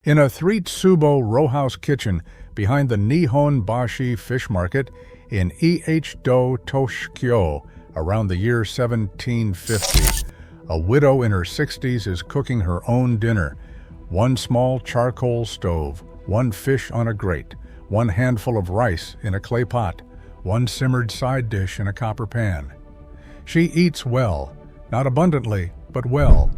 In a three-tsubo rowhouse kitchen behind the Nihon Bashi fish market in Ehdo Toshikyo around the year 1750, a widow in her 60s is cooking her own dinner. One small charcoal stove, one fish on a grate, one handful of rice in a clay pot, one simmered side dish in a copper pan. She eats well, not abundantly, but well.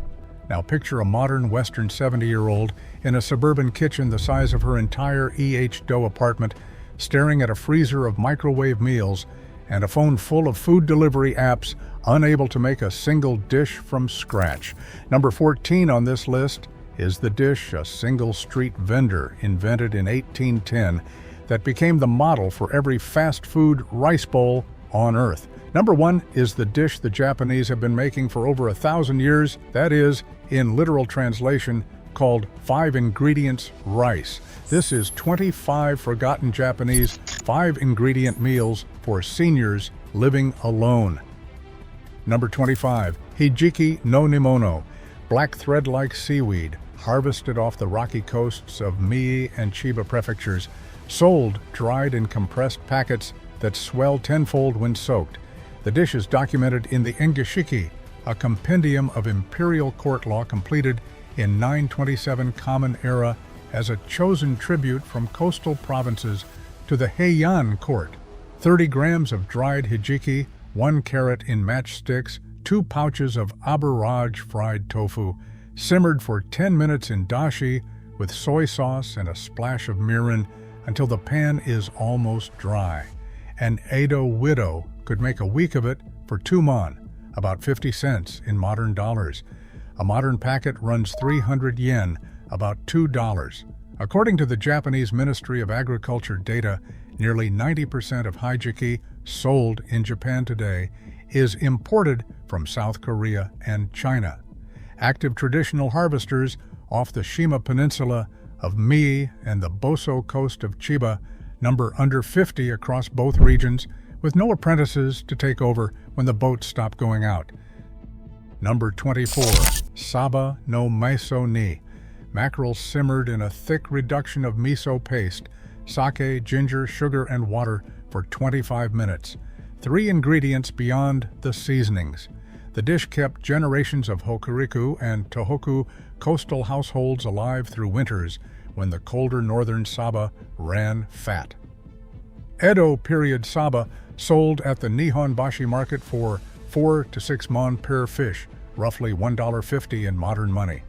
Now picture a modern Western 70-year-old in a suburban kitchen the size of her entire Ehdo apartment, staring at a freezer of microwave meals and a phone full of food delivery apps, unable to make a single dish from scratch. Number 14 on this list is the dish a single street vendor invented in 1810 that became the model for every fast food rice bowl on earth. Number 1 is the dish the Japanese have been making for over 1,000 years, that is, in literal translation, called 5 ingredients rice. This is 25 forgotten Japanese 5-ingredient meals for seniors living alone. Number 25, hijiki no nimono, black thread-like seaweed, harvested off the rocky coasts of Mie and Chiba prefectures, sold dried in compressed packets that swell tenfold when soaked. The dish is documented in the Engishiki, a compendium of imperial court law completed in 927 Common Era as a chosen tribute from coastal provinces to the Heian court. 30 grams of dried hijiki, 1 carrot in matchsticks, 2 pouches of aburage fried tofu, simmered for 10 minutes in dashi with soy sauce and a splash of mirin until the pan is almost dry. An Edo widow could make a week of it for 2 mon, about 50 cents in modern dollars. A modern packet runs 300 yen, about $2. According to the Japanese Ministry of Agriculture data, nearly 90% of hijiki sold in Japan today is imported from South Korea and China. Active traditional harvesters off the Shima Peninsula of Mie and the Boso coast of Chiba number under 50 across both regions, with no apprentices to take over when the boats stop going out. Number 24, Saba no Miso ni, mackerel simmered in a thick reduction of miso paste, sake, ginger, sugar, and water for 25 minutes. 3 ingredients beyond the seasonings. The dish kept generations of Hokuriku and Tohoku coastal households alive through winters when the colder northern Saba ran fat. Edo period Saba sold at the Nihon Bashi market for 4 to 6 mon per fish, roughly $1.50 in modern money.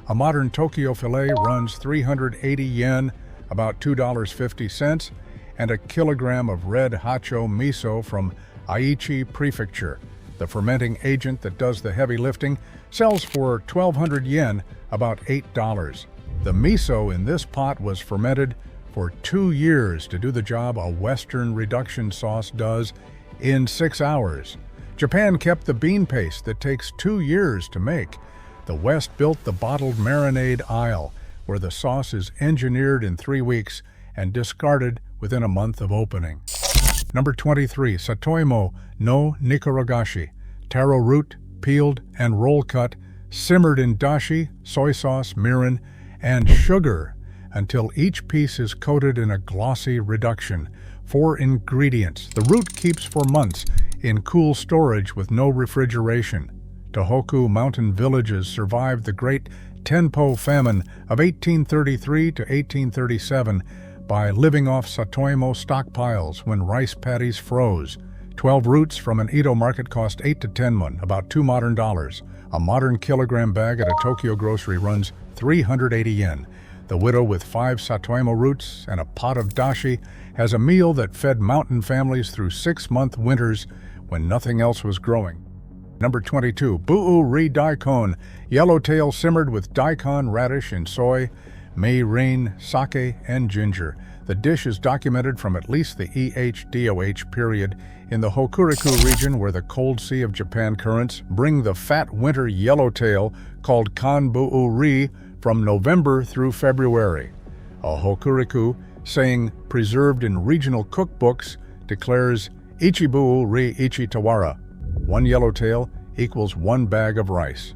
A modern Tokyo fillet runs 380 yen, about $2.50, and a kilogram of red hacho miso from Aichi Prefecture, the fermenting agent that does the heavy lifting, sells for 1,200 yen, about $8. The miso in this pot was fermented for 2 years to do the job a Western reduction sauce does in 6 hours. Japan kept the bean paste that takes 2 years to make. The West built the bottled marinade aisle, where the sauce is engineered in 3 weeks and discarded within a month of opening. Number 23, Satoimo no Nikaragashi, taro root, peeled and roll cut, simmered in dashi, soy sauce, mirin, and sugar until each piece is coated in a glossy reduction. 4 ingredients. The root keeps for months in cool storage with no refrigeration. Tohoku mountain villages survived the Great Tenpo famine of 1833 to 1837 by living off Satoimo stockpiles when rice paddies froze. 12 roots from an Edo market cost 8 to 10 mon, about $2 modern. A modern kilogram bag at a Tokyo grocery runs 380 yen. The widow with 5 Satoimo roots and a pot of dashi has a meal that fed mountain families through 6-month winters when nothing else was growing. Number 22, Buu-ri daikon, yellowtail simmered with daikon, radish, and soy, mei-rin, sake, and ginger. The dish is documented from at least the EHDOH period in the Hokuriku region where the cold sea of Japan currents bring the fat winter yellowtail called kanbuu-ri from November through February. A Hokuriku saying preserved in regional cookbooks declares Ichibuu ri ichi tawara, 1 yellowtail equals 1 bag of rice.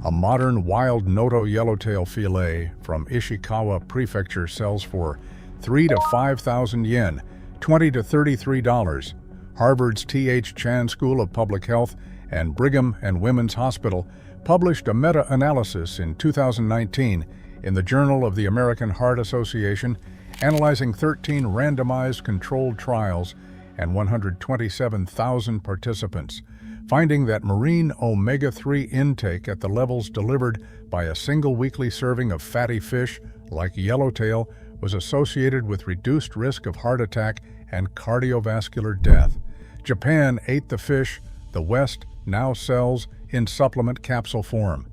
A modern wild Noto yellowtail fillet from Ishikawa Prefecture sells for 3 to 5,000 yen, $20 to $33. Harvard's T.H. Chan School of Public Health and Brigham and Women's Hospital published a meta-analysis in 2019 in the Journal of the American Heart Association, analyzing 13 randomized controlled trials and 127,000 participants, finding that marine omega-3 intake at the levels delivered by a single weekly serving of fatty fish like yellowtail was associated with reduced risk of heart attack and cardiovascular death. Japan ate the fish the West now sells in supplement capsule form.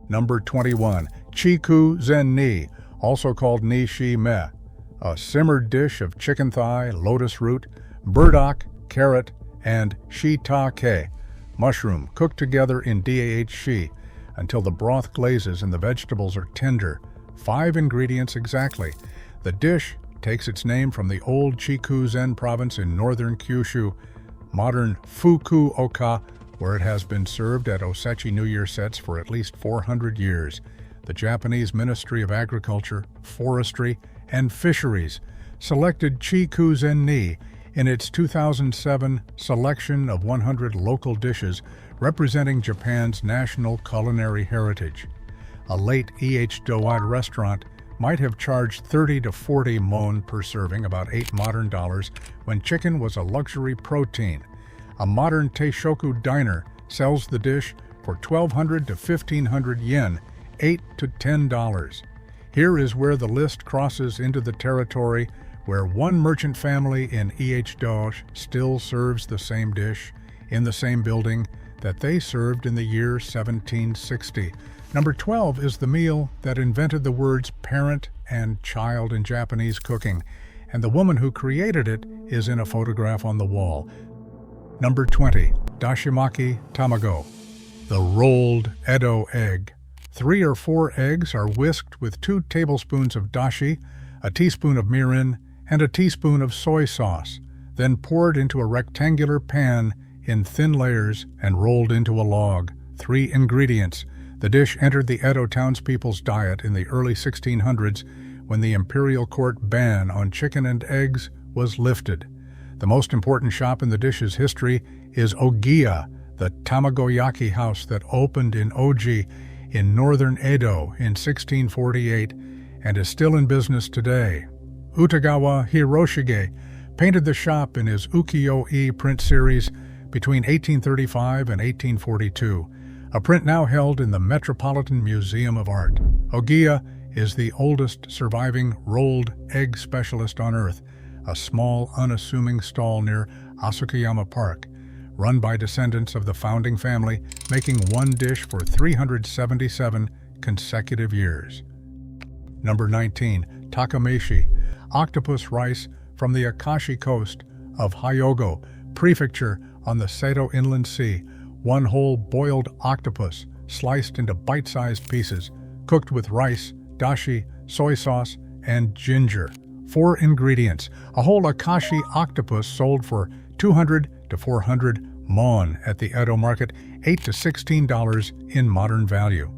Number 21. Chiku Zen Ni, also called Ni Shi Me, a simmered dish of chicken thigh, lotus root, burdock, carrot, and shiitake mushroom cooked together in dashi until the broth glazes and the vegetables are tender. 5 ingredients exactly. The dish takes its name from the old Chiku-zen province in northern Kyushu, modern Fukuoka, where it has been served at Osechi New Year sets for at least 400 years. The Japanese Ministry of Agriculture, Forestry, and Fisheries selected Chiku-zen Ni in its 2007 selection of 100 local dishes representing Japan's national culinary heritage. A late E.H. Doad restaurant might have charged 30 to 40 mon per serving, about $8 modern dollars, when chicken was a luxury protein. A modern Teishoku diner sells the dish for 1,200 to 1,500 yen, $8 to $10. Here is where the list crosses into the territory where one merchant family in E.H. Doge still serves the same dish in the same building that they served in the year 1760. Number 12 is the meal that invented the words parent and child in Japanese cooking, and the woman who created it is in a photograph on the wall. Number 20, dashimaki tamago, the rolled Edo egg. 3 or 4 eggs are whisked with 2 tablespoons of dashi, a teaspoon of mirin, and a teaspoon of soy sauce, then poured into a rectangular pan in thin layers and rolled into a log. 3 ingredients. The dish entered the Edo townspeople's diet in the early 1600s when the imperial court ban on chicken and eggs was lifted. The most important shop in the dish's history is Ogiya, the tamagoyaki house that opened in Oji in northern Edo in 1648 and is still in business today. Utagawa Hiroshige painted the shop in his ukiyo-e print series between 1835 and 1842, a print now held in the Metropolitan Museum of Art. Ogiya is the oldest surviving rolled egg specialist on Earth, a small, unassuming stall near Asukayama Park, run by descendants of the founding family, making one dish for 377 consecutive years. Number 19, takameshi, octopus rice from the Akashi coast of Hyogo Prefecture on the Seto Inland Sea. 1 whole boiled octopus, sliced into bite-sized pieces, cooked with rice, dashi, soy sauce, and ginger. 4 ingredients. A whole Akashi octopus sold for 200 to 400 mon at the Edo market, $8 to $16 in modern value.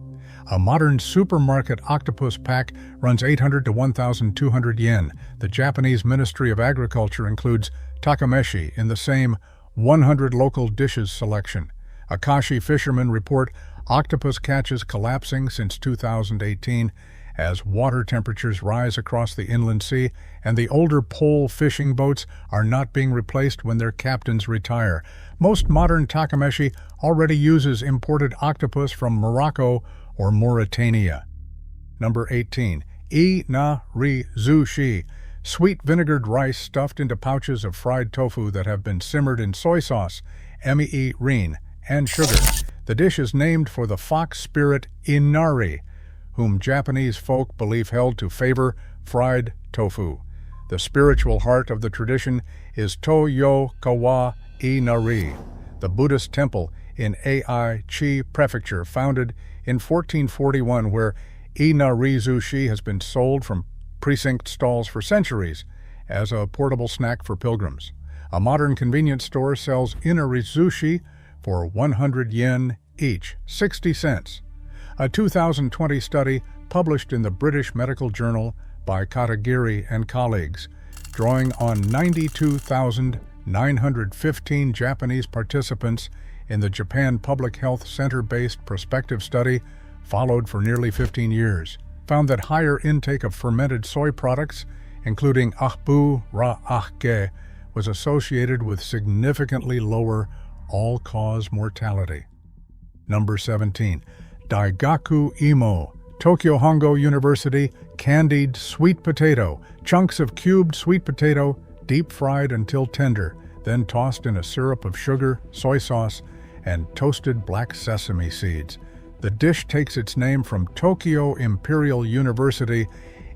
A modern supermarket octopus pack runs 800 to 1,200 yen. The Japanese Ministry of Agriculture includes takameshi in the same 100 local dishes selection. Akashi fishermen report octopus catches collapsing since 2018 as water temperatures rise across the inland sea, and the older pole fishing boats are not being replaced when their captains retire. Most modern takameshi already uses imported octopus from Morocco or Mauritania. Number 18. Ina-ri-zushi, sweet vinegared rice stuffed into pouches of fried tofu that have been simmered in soy sauce, rin, and sugar. The dish is named for the fox spirit Inari, whom Japanese folk believe held to favor fried tofu. The spiritual heart of the tradition is Toyokawa Inari, the Buddhist temple in Aichi Prefecture, founded in 1441, where inari-zushi has been sold from precinct stalls for centuries as a portable snack for pilgrims. A modern convenience store sells inari-zushi for 100 yen each, 60 cents. A 2020 study published in the British Medical Journal by Katagiri and colleagues, drawing on 92,915 Japanese participants in the Japan Public Health Center-based prospective study, followed for nearly 15 years, found that higher intake of fermented soy products, including ahbu ra ahge, was associated with significantly lower all-cause mortality. Number 17. Daigaku Imo, Tokyo Hongo University, candied sweet potato, chunks of cubed sweet potato, deep-fried until tender, then tossed in a syrup of sugar, soy sauce, and toasted black sesame seeds. The dish takes its name from Tokyo Imperial University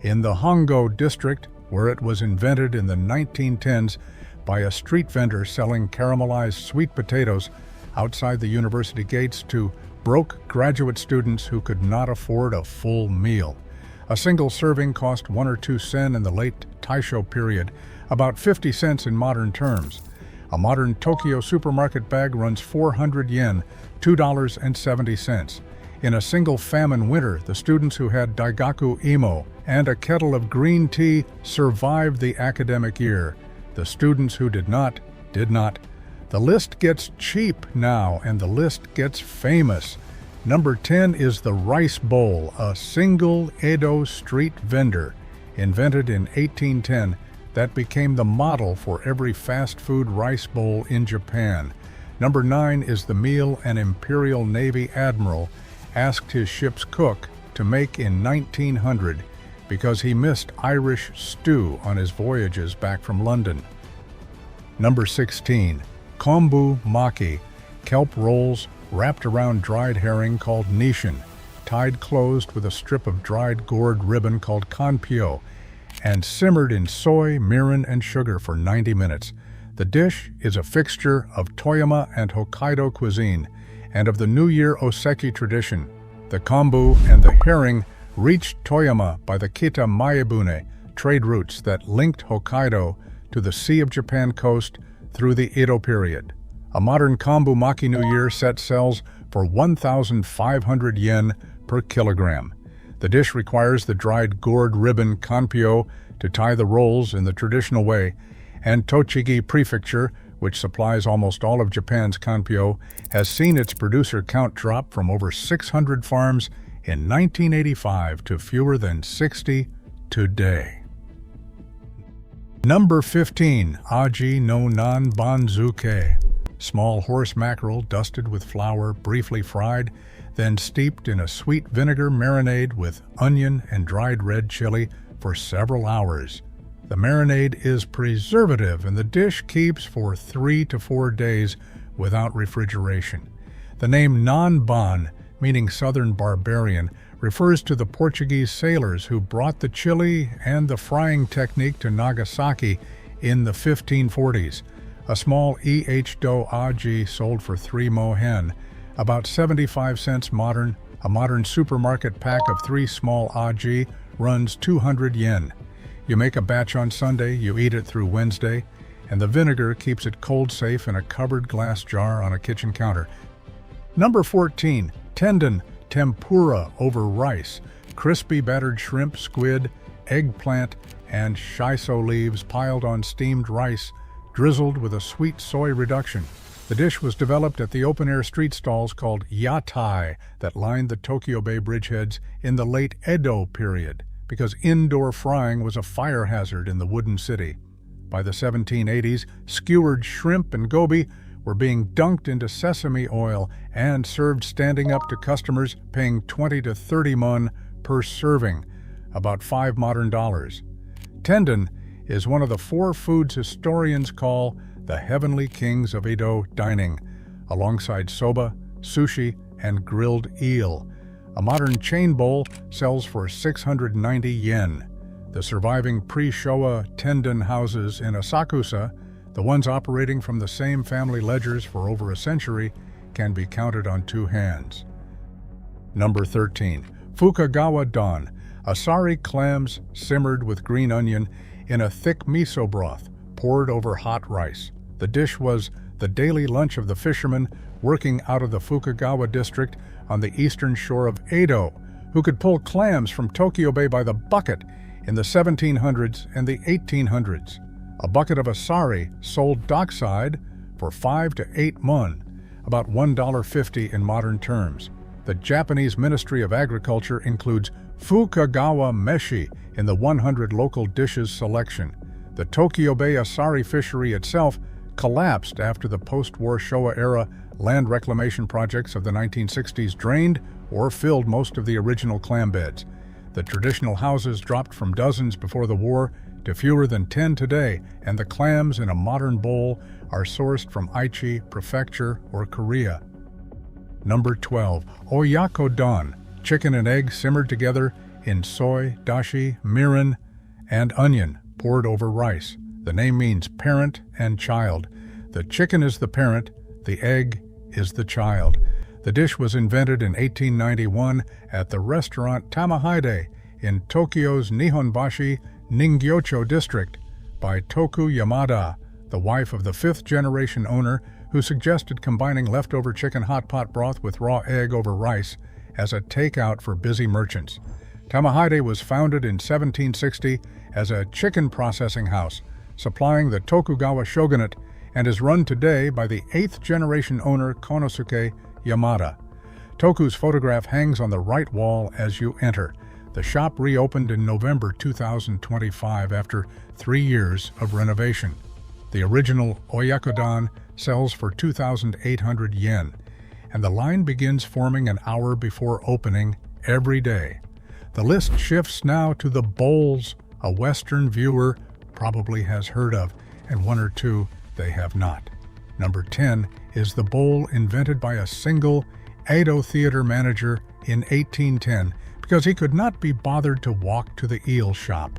in the Hongo district, where it was invented in the 1910s by a street vendor selling caramelized sweet potatoes outside the university gates to broke graduate students who could not afford a full meal. A single serving cost 1 or 2 sen in the late Taisho period, about 50 cents in modern terms. A modern Tokyo supermarket bag runs 400 yen, $2.70. In a single famine winter, the students who had Daigaku Imo and a kettle of green tea survived the academic year. The students who did not, did not. The list gets cheap now, and the list gets famous. Number 10 is the rice bowl, a single Edo street vendor, invented in 1810, that became the model for every fast food rice bowl in Japan. Number 9 is the meal an Imperial Navy admiral asked his ship's cook to make in 1900 because he missed Irish stew on his voyages back from London. Number 16. Kombu maki, kelp rolls wrapped around dried herring called nishin, tied closed with a strip of dried gourd ribbon called kanpyo, and simmered in soy, mirin, and sugar for 90 minutes. The dish is a fixture of Toyama and Hokkaido cuisine and of the New Year Oseki tradition. The kombu and the herring reached Toyama by the Kita Maebune trade routes that linked Hokkaido to the Sea of Japan coast through the Edo period. A modern kombu maki New Year set sells for 1,500 yen per kilogram. The dish requires the dried gourd ribbon kanpyo to tie the rolls in the traditional way, and Tochigi Prefecture, which supplies almost all of Japan's kanpyo, has seen its producer count drop from over 600 farms in 1985 to fewer than 60 today. Number 15. Aji no nan banzuke. Small horse mackerel dusted with flour, briefly fried, then steeped in a sweet vinegar marinade with onion and dried red chili for several hours. The marinade is preservative and the dish keeps for 3 to 4 days without refrigeration. The name Nanban, meaning southern barbarian, refers to the Portuguese sailors who brought the chili and the frying technique to Nagasaki in the 1540s. A small do aji sold for 3 mohen, about 75 cents modern. A modern supermarket pack of 3 small aji runs 200 yen. You make a batch on Sunday, you eat it through Wednesday, and the vinegar keeps it cold safe in a covered glass jar on a kitchen counter. Number 14. Tendon tempura over rice, crispy battered shrimp, squid, eggplant, and shiso leaves piled on steamed rice, drizzled with a sweet soy reduction. The dish was developed at the open-air street stalls called yatai that lined the Tokyo Bay bridgeheads in the late Edo period, because indoor frying was a fire hazard in the wooden city. By the 1780s, skewered shrimp and goby were being dunked into sesame oil and served standing up to customers, paying 20 to 30 mon per serving, about $5 modern. Tendon is one of the 4 foods historians call the heavenly kings of Edo dining, alongside soba, sushi, and grilled eel. A modern chain bowl sells for 690 yen. The surviving pre-Showa tendon houses in Asakusa, the ones operating from the same family ledgers for over a century, can be counted on 2 hands. Number 13. Fukagawa Don, asari clams simmered with green onion in a thick miso broth poured over hot rice. The dish was the daily lunch of the fishermen working out of the Fukagawa district on the eastern shore of Edo, who could pull clams from Tokyo Bay by the bucket in the 1700s and the 1800s. A bucket of asari sold dockside for 5 to 8 mon, about $1.50 in modern terms. The Japanese Ministry of Agriculture includes Fukagawa meshi in the 100 local dishes selection. The Tokyo Bay asari fishery itself collapsed after the post-war Showa-era land reclamation projects of the 1960s drained or filled most of the original clam beds. The traditional houses dropped from dozens before the war to fewer than 10 today, and the clams in a modern bowl are sourced from Aichi Prefecture or Korea. Number 12. Oyakodon, chicken and egg simmered together in soy, dashi, mirin, and onion poured over rice. The name means parent and child. The chicken is the parent, the egg is the child. The dish was invented in 1891 at the restaurant Tamahaide in Tokyo's Nihonbashi, Ningyocho district by Toku Yamada, the wife of the fifth-generation owner who suggested combining leftover chicken hot pot broth with raw egg over rice as a takeout for busy merchants. Tamahaide was founded in 1760 as a chicken processing house, supplying the Tokugawa shogunate, and is run today by the eighth-generation owner Konosuke Yamada. Toku's photograph hangs on the right wall as you enter. The shop reopened in November 2025 after 3 years of renovation. The original Oyakodon sells for 2,800 yen, and the line begins forming an hour before opening every day. The list shifts now to the bowls a Western viewer probably has heard of, and one or two they have not. Number 10 is the bowl invented by a single Edo theater manager in 1810 because he could not be bothered to walk to the eel shop.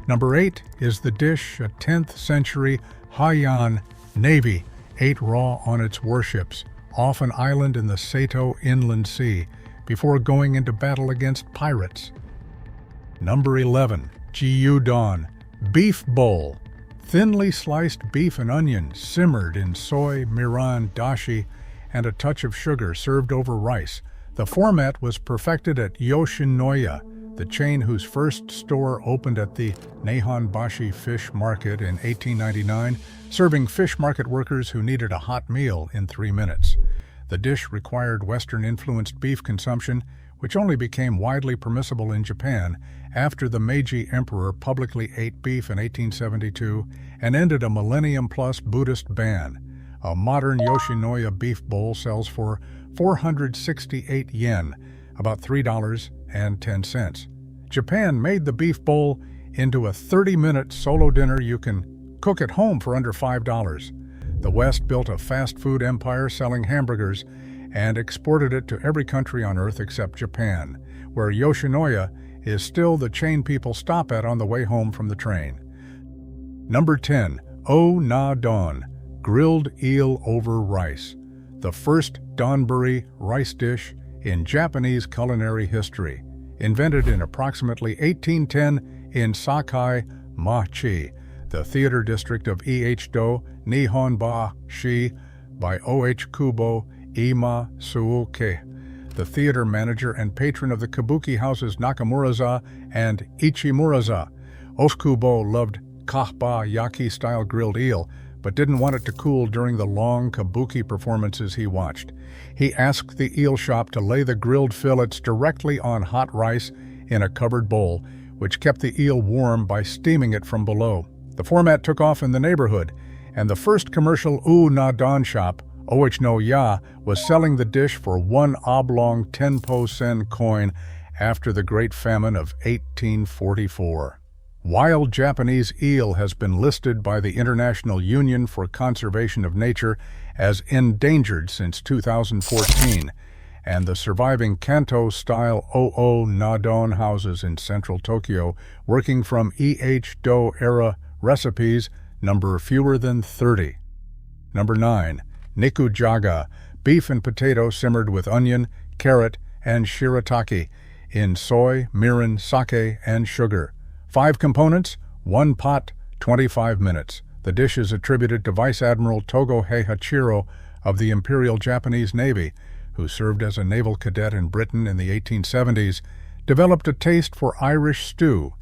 Number 8 is the dish a 10th century Heian Navy ate raw on its warships off an island in the Seto Inland Sea before going into battle against pirates. Number 11, Gyudon, beef bowl. Thinly sliced beef and onion simmered in soy, mirin, dashi, and a touch of sugar served over rice. The format was perfected at Yoshinoya, the chain whose first store opened at the Nihonbashi Fish Market in 1899, serving fish market workers who needed a hot meal in 3 minutes. The dish required Western-influenced beef consumption, which only became widely permissible in Japan after the Meiji Emperor publicly ate beef in 1872 and ended a millennium-plus Buddhist ban. A modern Yoshinoya beef bowl sells for 468 yen, about $3.10. Japan made the beef bowl into a 30-minute solo dinner you can cook at home for under $5. The West built a fast food empire selling hamburgers and exported it to every country on earth except Japan, where Yoshinoya is still the chain people stop at on the way home from the train. Number 10. O-na-don, grilled eel over rice. The first donburi rice dish in Japanese culinary history, invented in approximately 1810 in Sakai, Machi, the theater district of Ehdo, Nihonbashi, by O.H. Kubo Ima Suuke, the theater manager and patron of the kabuki houses Nakamuraza and Ichimuraza. Okubo loved kahba yaki-style grilled eel, but didn't want it to cool during the long kabuki performances he watched. He asked the eel shop to lay the grilled fillets directly on hot rice in a covered bowl, which kept the eel warm by steaming it from below. The format took off in the neighborhood, and the first commercial U-na-don shop, Oich no Ya, was selling the dish for 1 oblong tenpo-sen coin after the Great Famine of 1844. Wild Japanese eel has been listed by the International Union for Conservation of Nature as endangered since 2014, and the surviving Kanto-style O-na-don houses in central Tokyo, working from Ehdo-era recipes, number fewer than 30. Number 9. Nikujaga, beef and potato simmered with onion, carrot, and shirataki in soy, mirin, sake, and sugar. 5 components, 1 pot, 25 minutes. The dish is attributed to Vice Admiral Togo Heihachiro of the Imperial Japanese Navy, who served as a naval cadet in Britain in the 1870s, developed a taste for Irish stew,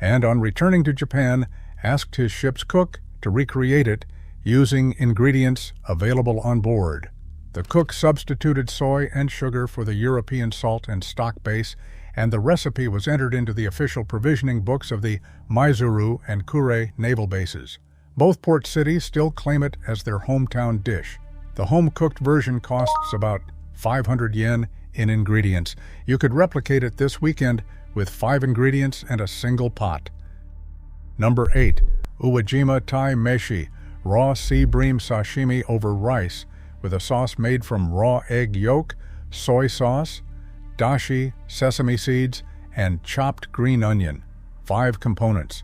and on returning to Japan, asked his ship's cook to recreate it using ingredients available on board. The cook substituted soy and sugar for the European salt and stock base, and the recipe was entered into the official provisioning books of the Maizuru and Kure naval bases. Both port cities still claim it as their hometown dish. The home-cooked version costs about 500 yen in ingredients. You could replicate it this weekend with 5 ingredients and a single pot. Number 8. Uwajima Tai Meshi, raw sea bream sashimi over rice, with a sauce made from raw egg yolk, soy sauce, dashi, sesame seeds, and chopped green onion. 5 components.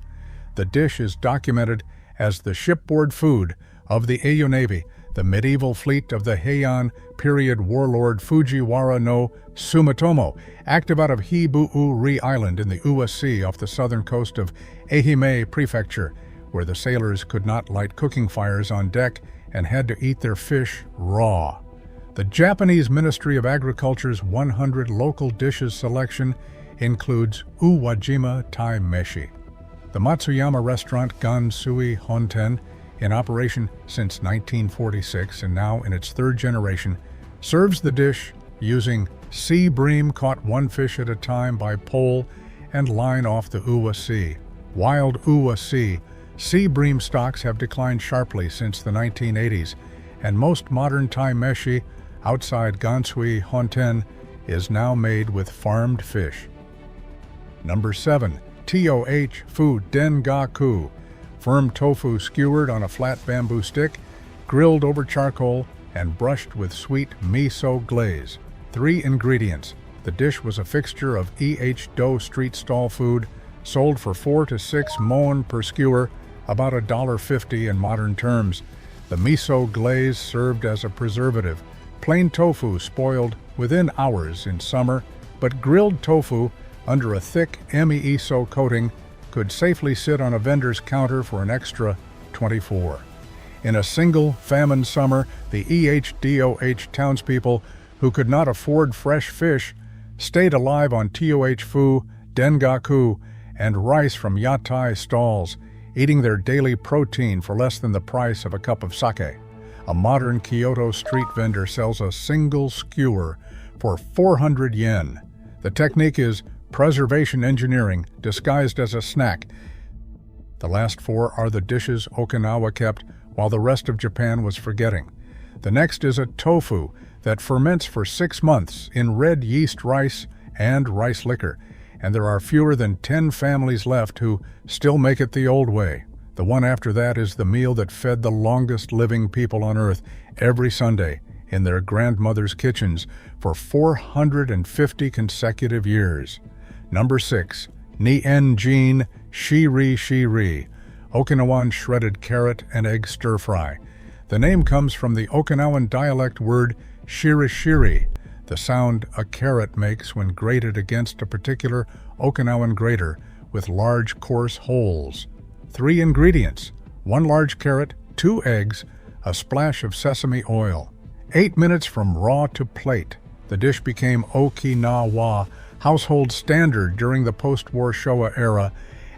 The dish is documented as the shipboard food of the Edo Navy, the medieval fleet of the Heian period warlord Fujiwara no Sumitomo, active out of Hibu-uri Island in the Uwa Sea off the southern coast of Ehime Prefecture, where the sailors could not light cooking fires on deck and had to eat their fish raw. The Japanese Ministry of Agriculture's 100 local dishes selection includes Uwajima Tai Meshi. The Matsuyama restaurant Gansui Honten, in operation since 1946 and now in its 3rd generation, serves the dish using sea bream caught 1 fish at a time by pole and line off the Uwa Sea. Wild Uwa sea bream stocks have declined sharply since the 1980s, and most modern Tai Meshi outside Gansui Honten is now made with farmed fish. Number 7. TOH Fu Dengaku, firm tofu skewered on a flat bamboo stick, grilled over charcoal, and brushed with sweet miso glaze. 3 ingredients. The dish was a fixture of Do street stall food, sold for 4 to 6 mon per skewer, about $1.50 in modern terms. The miso glaze served as a preservative. Plain tofu spoiled within hours in summer, but grilled tofu under a thick miso coating could safely sit on a vendor's counter for an extra 24. In a single famine summer, the EHDOH townspeople who could not afford fresh fish stayed alive on TOH Fu, Dengaku, and rice from yatai stalls, eating their daily protein for less than the price of a cup of sake. A modern Kyoto street vendor sells a single skewer for 400 yen. The technique is preservation engineering disguised as a snack. The last 4 are the dishes Okinawa kept while the rest of Japan was forgetting. The next is a tofu that ferments for 6 months in red yeast rice and rice liquor, and there are fewer than 10 families left who still make it the old way. The one after that is the meal that fed the longest living people on earth every Sunday in their grandmother's kitchens for 450 consecutive years. Number 6. Nienjin Shiri, Okinawan shredded carrot and egg stir-fry. The name comes from the Okinawan dialect word shiri, the sound a carrot makes when grated against a particular Okinawan grater with large coarse holes. 3 ingredients: 1 large carrot, 2 eggs, a splash of sesame oil. 8 minutes from raw to plate. The dish became Okinawa household standard during the post-war Showa era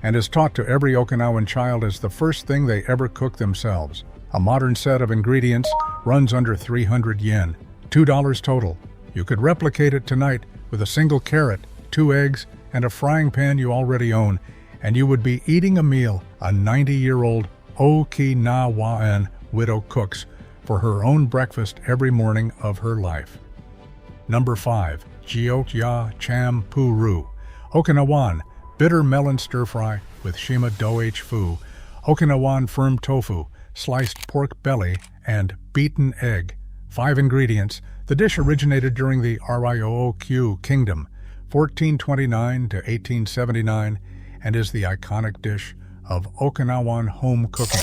and is taught to every Okinawan child as the first thing they ever cook themselves. A modern set of ingredients runs under 300 yen, $2 total. You could replicate it tonight with a single carrot, 2 eggs, and a frying pan you already own, and you would be eating a meal a 90-year-old Okinawan widow cooks for her own breakfast every morning of her life. Number 5. Gyokya Cham Puru, Okinawan bitter melon stir-fry with Shima Doh Fu, Okinawan firm tofu, sliced pork belly, and beaten egg. 5 ingredients. The dish originated during the Ryokyu Kingdom, 1429 to 1879, and is the iconic dish of Okinawan home cooking.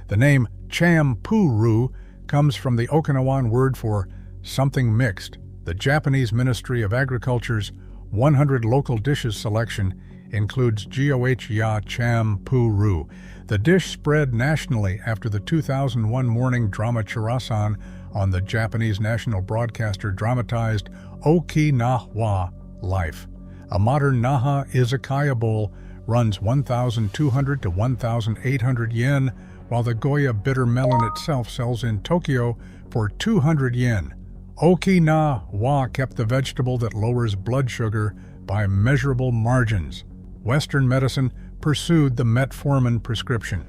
The name Cham Puru comes from the Okinawan word for something mixed. The Japanese Ministry of Agriculture's 100 local dishes selection includes Gyokya Cham Puru. The dish spread nationally after the 2001 morning drama Chirasan on the Japanese national broadcaster dramatized Okinawa life. A modern Naha izakaya bowl runs 1,200 to 1,800 yen, while the Goya bitter melon itself sells in Tokyo for 200 yen. Okinawa kept the vegetable that lowers blood sugar by measurable margins. Western medicine pursued the metformin prescription.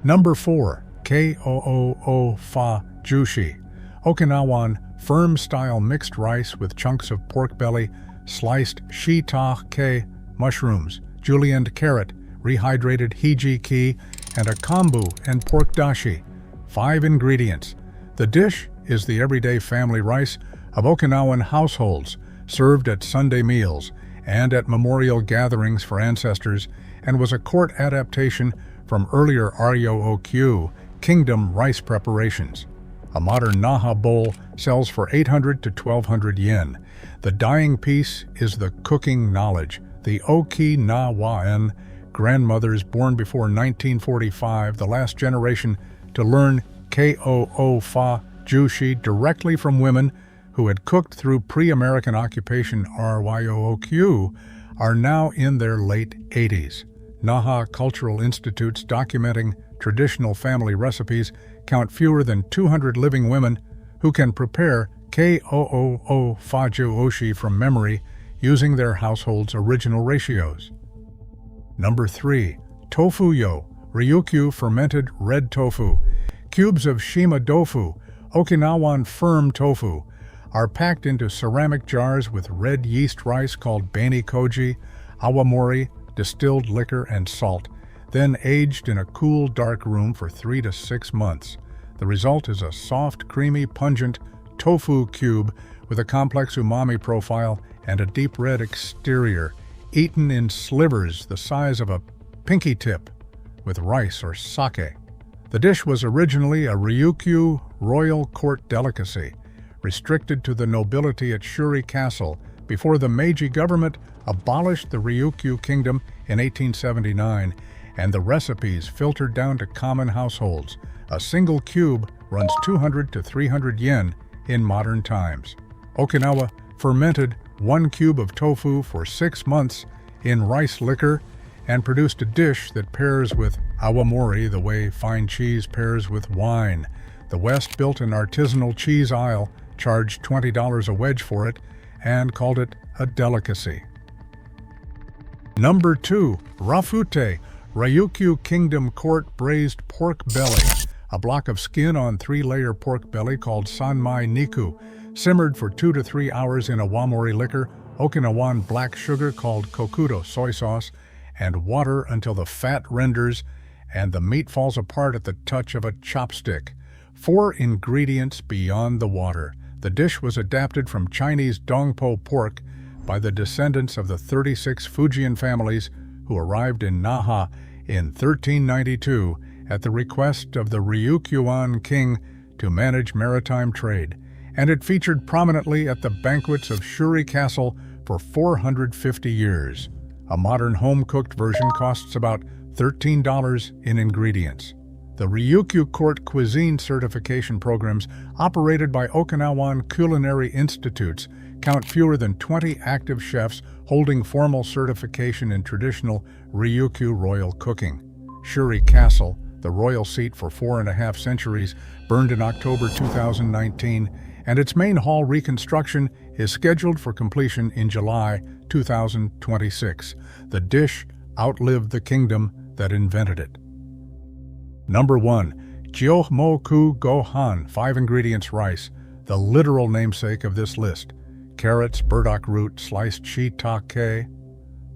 Number 4. Koo fa jushi. Okinawan firm-style mixed rice with chunks of pork belly, sliced shiitake mushrooms, julienne carrot, rehydrated hijiki, and a kombu and pork dashi. 5 ingredients. The dish is the everyday family rice of Okinawan households, served at Sunday meals and at memorial gatherings for ancestors, and was a court adaptation from earlier Ryokyu kingdom rice preparations. A modern Naha bowl sells for 800 to 1,200 yen. The dying piece is the cooking knowledge. The Okinawan grandmothers born before 1945, the last generation to learn Koo fa jushi directly from women who had cooked through pre-American occupation Ryokyu, are now in their late 80s. Naha cultural institutes documenting traditional family recipes count fewer than 200 living women who can prepare Koo fa jushi from memory using their household's original ratios. Number 3. Tofuyo, Ryukyu fermented red tofu. Cubes of shima tofu, Okinawan firm tofu, are packed into ceramic jars with red yeast rice called bani koji, awamori, distilled liquor, and salt, then aged in a cool, dark room for 3 to 6 months. The result is a soft, creamy, pungent tofu cube with a complex umami profile and a deep red exterior, eaten in slivers the size of a pinky tip with rice or sake. The dish was originally a Ryukyu royal court delicacy, restricted to the nobility at Shuri Castle before the Meiji government abolished the Ryukyu kingdom in 1879, and the recipes filtered down to common households. A single cube runs 200 to 300 yen in modern times. Okinawa fermented 1 cube of tofu for 6 months in rice liquor and produced a dish that pairs with awamori the way fine cheese pairs with wine. The West built an artisanal cheese aisle, charged $20 a wedge for it, and called it a delicacy. Number 2. Rafute, Ryukyu Kingdom Court braised pork belly. A block of skin on 3-layer pork belly called sanmai niku, simmered for 2 to 3 hours in awamori liquor, Okinawan black sugar called kokudo soy sauce, and water until the fat renders and the meat falls apart at the touch of a chopstick. 4 ingredients beyond the water. The dish was adapted from Chinese dongpo pork by the descendants of the 36 Fujian families who arrived in Naha in 1392 at the request of the Ryukyuan king to manage maritime trade, and it featured prominently at the banquets of Shuri Castle for 450 years. A modern home-cooked version costs about $13 in ingredients. The Ryukyu Court Cuisine certification programs operated by Okinawan Culinary Institutes count fewer than 20 active chefs holding formal certification in traditional Ryukyu royal cooking. Shuri Castle, the royal seat for 4.5 centuries, burned in October 2019, and its main hall reconstruction is scheduled for completion in July 2026. The dish outlived the kingdom that invented it. Number 1. Gyokmoku Gohan, 5 ingredients rice, the literal namesake of this list. Carrots, burdock root, sliced shiitake,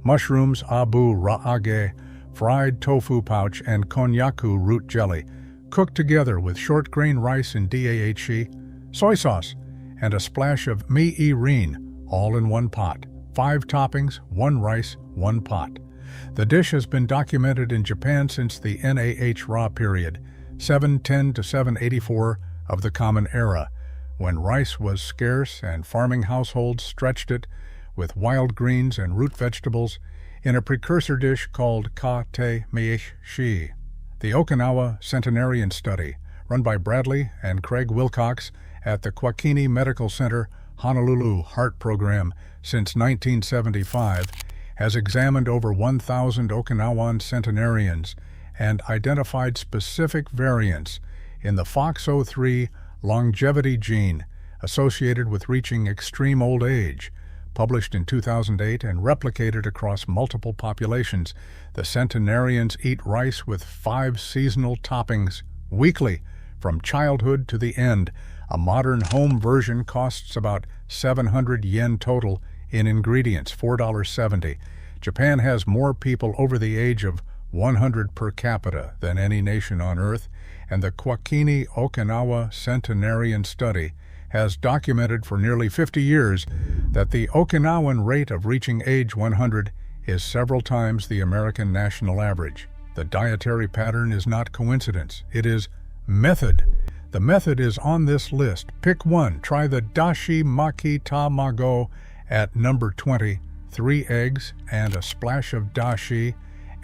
mushrooms, abu raage, fried tofu pouch, and konnyaku root jelly, cooked together with short grain rice in dashi, soy sauce, and a splash of mi-rin, all in one pot. 5 toppings, 1 rice, 1 pot. The dish has been documented in Japan since the Nah period, 710 to 784 of the Common Era, when rice was scarce and farming households stretched it with wild greens and root vegetables in a precursor dish called ka te meishi. The Okinawa Centenarian Study, run by Bradley and Craig Wilcox at the Kwakini Medical Center Honolulu Heart Program since 1975, has examined over 1,000 Okinawan centenarians and identified specific variants in the FOXO3 longevity gene associated with reaching extreme old age. Published in 2008 and replicated across multiple populations, the centenarians eat rice with 5 seasonal toppings weekly from childhood to the end. A modern home version costs about 700 yen total in ingredients, $4.70. Japan has more people over the age of 100 per capita than any nation on Earth, and the Kwakini Okinawa Centenarian Study has documented for nearly 50 years that the Okinawan rate of reaching age 100 is several times the American national average. The dietary pattern is not coincidence, it is method. The method is on this list. Pick one. Try the dashi maki tamago at number 20, 3 eggs and a splash of dashi,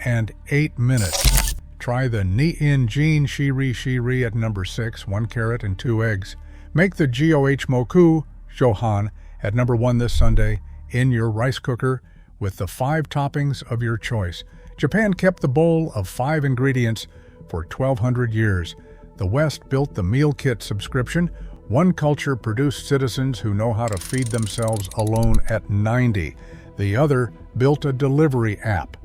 and 8 minutes. Try the ni-in-jin shiri at number 6, 1 carrot and 2 eggs. Make the goh moku johan at number 1 this Sunday in your rice cooker with the 5 toppings of your choice. Japan kept the bowl of 5 ingredients for 1,200 years. The West built the meal kit subscription. One culture produced citizens who know how to feed themselves alone at 90. The other built a delivery app.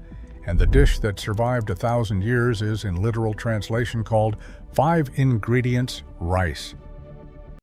And the dish that survived 1,000 years is, in literal translation, called 5 ingredients rice.